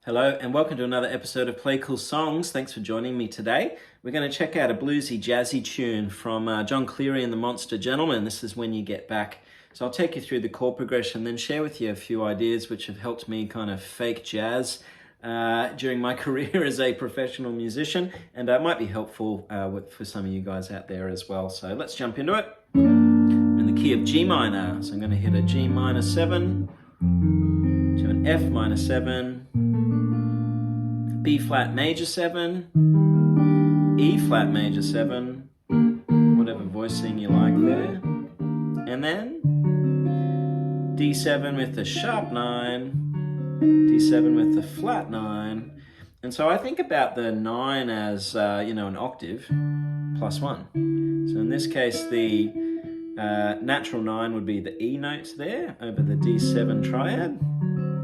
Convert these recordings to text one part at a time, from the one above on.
Hello and welcome to another episode of Play Cool Songs. Thanks for joining me today. We're going to check out a bluesy jazzy tune from John Cleary and the Monster Gentlemen. This is When You Get Back. So I'll take you through the chord progression, then share with you a few ideas which have helped me kind of fake jazz during my career as a professional musician, and might be helpful for some of you guys out there as well. So let's jump into it. In the key of G minor, so I'm going to hit a G minor 7 to an F minor 7, B flat major 7, E flat major 7, whatever voicing you like there, and then D7 with the sharp 9, D7 with the flat 9, and so I think about the 9 as an octave plus 1. So in this case, the natural 9 would be the E note there over the D7 triad.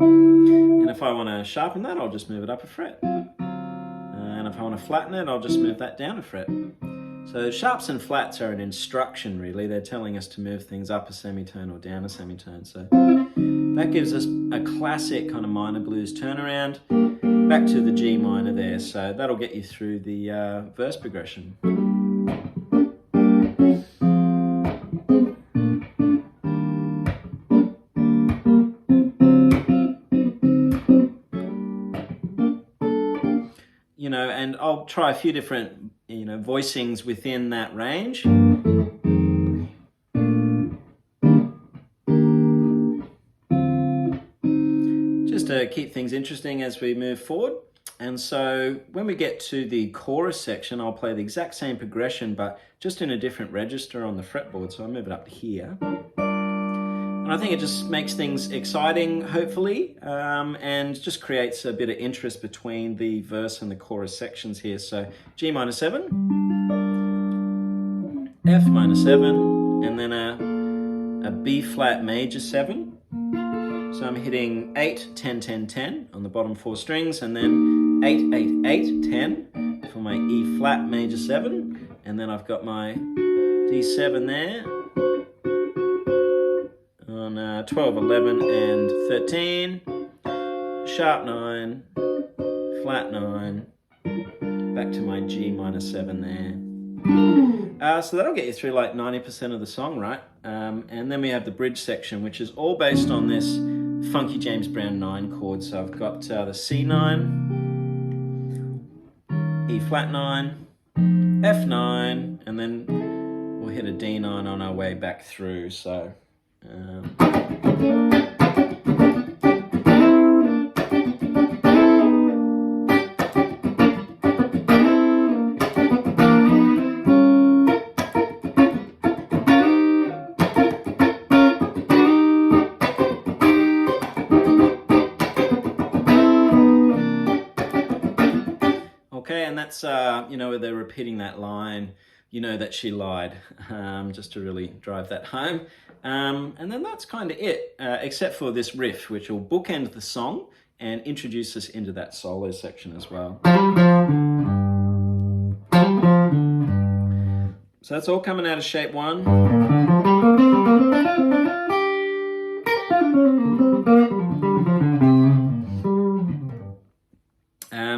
And if I want to sharpen that, I'll just move it up a fret. And if I want to flatten it, I'll just move that down a fret. So sharps and flats are an instruction, really. They're telling us to move things up a semitone or down a semitone. So that gives us a classic kind of minor blues turnaround back to the G minor there. So that'll get you through the verse progression. And I'll try a few different, voicings within that range. Just to keep things interesting as we move forward. And so when we get to the chorus section, I'll play the exact same progression, but just in a different register on the fretboard. So I'll move it up to here. And I think it just makes things exciting, hopefully, and just creates a bit of interest between the verse and the chorus sections here. So G minor 7, F minor 7, and then a B flat major 7. So I'm hitting 8, 10, 10, 10 on the bottom 4 strings, and then 8, 8, 8, 10 for my E flat major 7. And then I've got my D7 there. On 12, 11, and 13, sharp 9, flat 9, back to my G minor 7 there. So that'll get you through like 90% of the song, right? And then we have the bridge section, which is all based on this funky James Brown 9 chord. So I've got the C9, E flat 9, F9, and then we'll hit a D9 on our way back through. So okay, and that's where they're repeating that line, that she lied, just to really drive that home. And then that's kind of it, except for this riff, which will bookend the song and introduce us into that solo section as well. So that's all coming out of shape 1.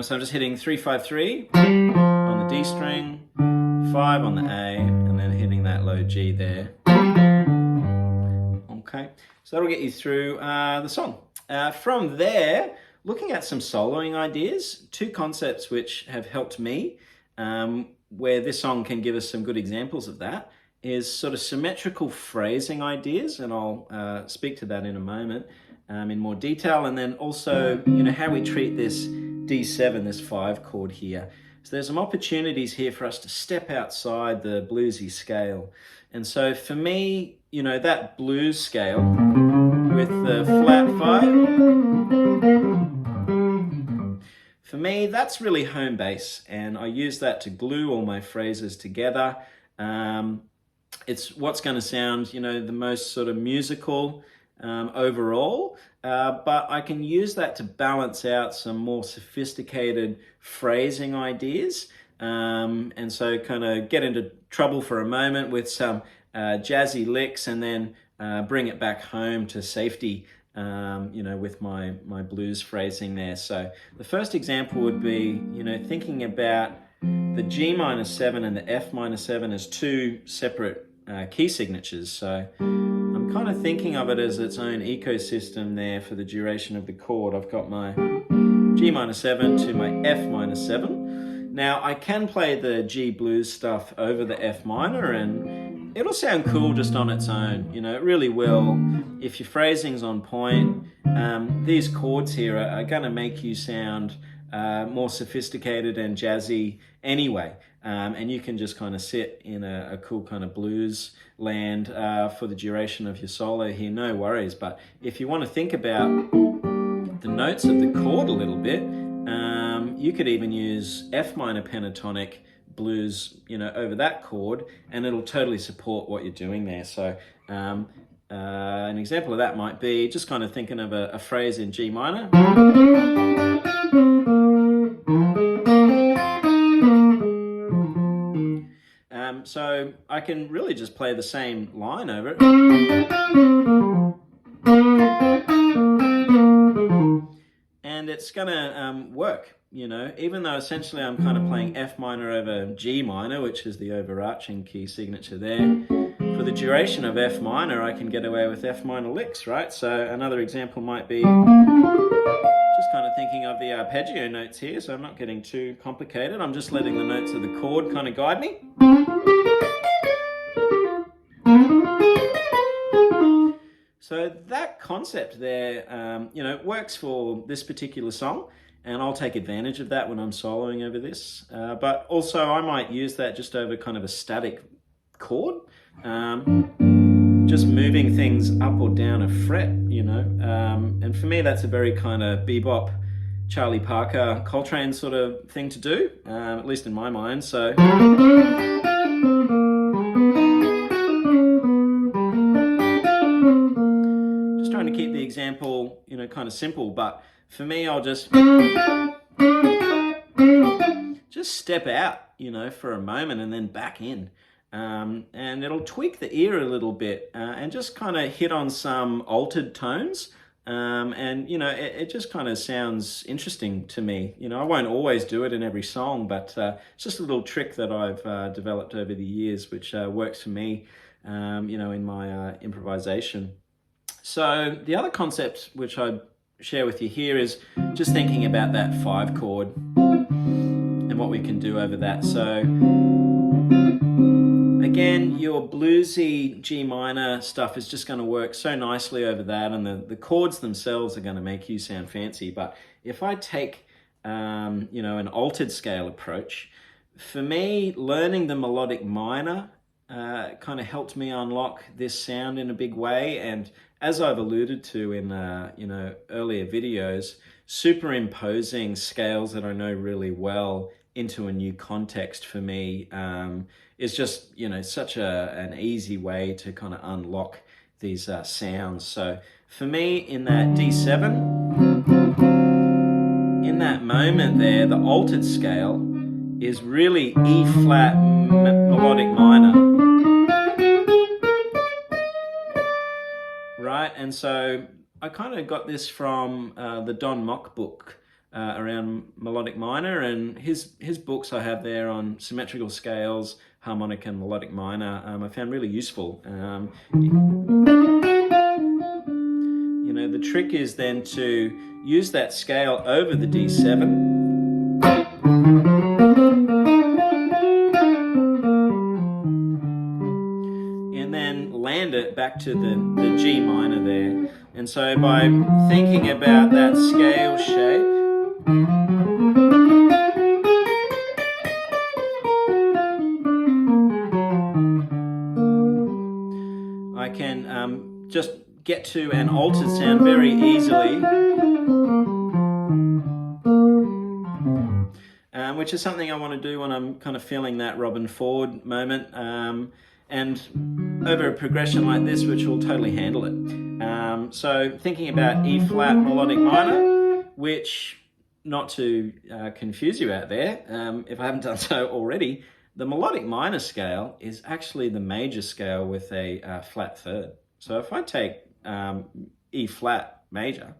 So I'm just hitting 3, 5, 3 on the D string, 5 on the A, and then hitting that low G there. Okay, so that'll get you through the song. From there, looking at some soloing ideas, 2 concepts which have helped me, where this song can give us some good examples of that, is sort of symmetrical phrasing ideas, and I'll speak to that in a moment in more detail, and then also, how we treat this D7, this 5 chord here. So there's some opportunities here for us to step outside the bluesy scale. And so for me, that blues scale with the flat 5, for me, that's really home base. And I use that to glue all my phrases together. It's what's going to sound, the most sort of musical overall, but I can use that to balance out some more sophisticated phrasing ideas, and so kind of get into trouble for a moment with some jazzy licks, and then bring it back home to safety you know, with my blues phrasing there. So the first example would be, you know, thinking about the G minor 7 and the F minor 7 as two separate key signatures. So I'm kind of thinking of it as its own ecosystem there for the duration of the chord. I've got my G minor 7 to my F minor 7. Now I can play the G blues stuff over the F minor and it'll sound cool just on its own. You know, it really will. If your phrasing's on point, these chords here are going to make you sound more sophisticated and jazzy anyway. And you can just kind of sit in a cool kind of blues land for the duration of your solo here, no worries. But if you want to think about the notes of the chord a little bit, you could even use F minor pentatonic blues, you know, over that chord, and it'll totally support what you're doing there. So an example of that might be just kind of thinking of a phrase in G minor. So I can really just play the same line over it. And it's gonna work, you know, even though essentially I'm kind of playing F minor over G minor, which is the overarching key signature there. For the duration of F minor, I can get away with F minor licks, right? So another example might be just kind of thinking of the arpeggio notes here, so I'm not getting too complicated. I'm just letting the notes of the chord kind of guide me. So that concept there, you know, works for this particular song, and I'll take advantage of that when I'm soloing over this. But also I might use that just over kind of a static chord, just moving things up or down a fret, you know. And for me, that's a very kind of bebop, Charlie Parker, Coltrane sort of thing to do, at least in my mind. So trying to keep the example, you know, kind of simple, but for me, I'll just step out, you know, for a moment and then back in. And it'll tweak the ear a little bit and just kind of hit on some altered tones. And, you know, it just kind of sounds interesting to me. You know, I won't always do it in every song, but it's just a little trick that I've developed over the years, which works for me, you know, in my improvisation. So the other concept which I share with you here is just thinking about that 5 chord and what we can do over that. So again, your bluesy G minor stuff is just going to work so nicely over that, and the chords themselves are going to make you sound fancy. But if I take you know, an altered scale approach, for me, learning the melodic minor kind of helped me unlock this sound in a big way. And as I've alluded to in you know, earlier videos, superimposing scales that I know really well into a new context for me is just, you know, such an easy way to kind of unlock these sounds. So for me, in that D7, in that moment there, the altered scale is really E flat melodic minor. Right, and so I kind of got this from the Don Mock book around melodic minor, and his books I have there on symmetrical scales, harmonic and melodic minor, I found really useful. You know, the trick is then to use that scale over the D7. And then land it back to the G minor there. And so by thinking about that scale shape, I can just get to an altered sound very easily, which is something I want to do when I'm kind of feeling that Robin Ford moment. And over a progression like this, which will totally handle it. So thinking about E flat melodic minor, which, not to confuse you out there, if I haven't done so already, the melodic minor scale is actually the major scale with a flat third. So if I take E flat major.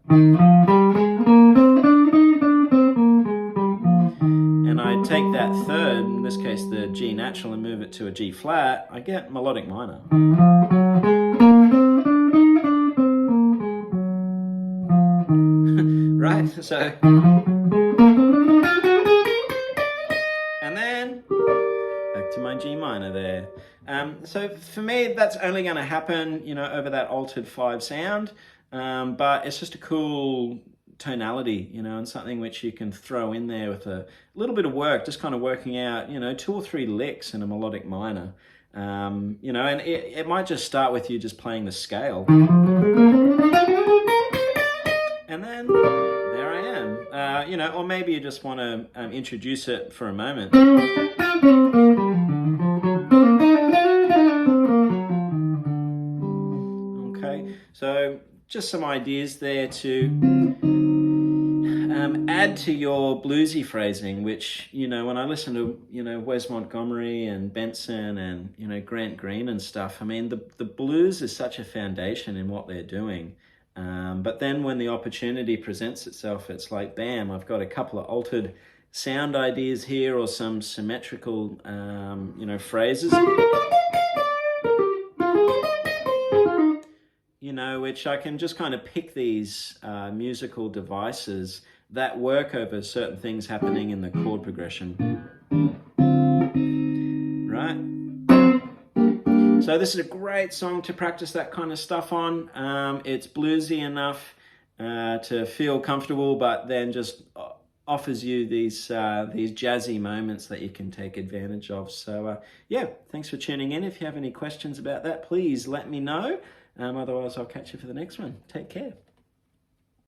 And I take that third, in this case the G natural, and move it to a G flat, I get melodic minor. Right, so, and then back to my G minor there. So for me, that's only going to happen, you know, over that altered 5 sound, but it's just a cool tonality, you know, and something which you can throw in there with a little bit of work, just kind of working out, you know, 2 or 3 licks in a melodic minor, you know, and it might just start with you just playing the scale. And then there I am, you know, or maybe you just want to introduce it for a moment. Okay, so just some ideas there to add to your bluesy phrasing, which, you know, when I listen to, you know, Wes Montgomery and Benson and, you know, Grant Green and stuff, I mean, the blues is such a foundation in what they're doing. But then when the opportunity presents itself, it's like, bam, I've got a couple of altered sound ideas here, or some symmetrical, you know, phrases, you know, which I can just kind of pick these musical devices that work over certain things happening in the chord progression, right? So this is a great song to practice that kind of stuff on. It's bluesy enough to feel comfortable, but then just offers you these jazzy moments that you can take advantage of. So yeah, thanks for tuning in. If you have any questions about that, please let me know. Otherwise, I'll catch you for the next one. Take care.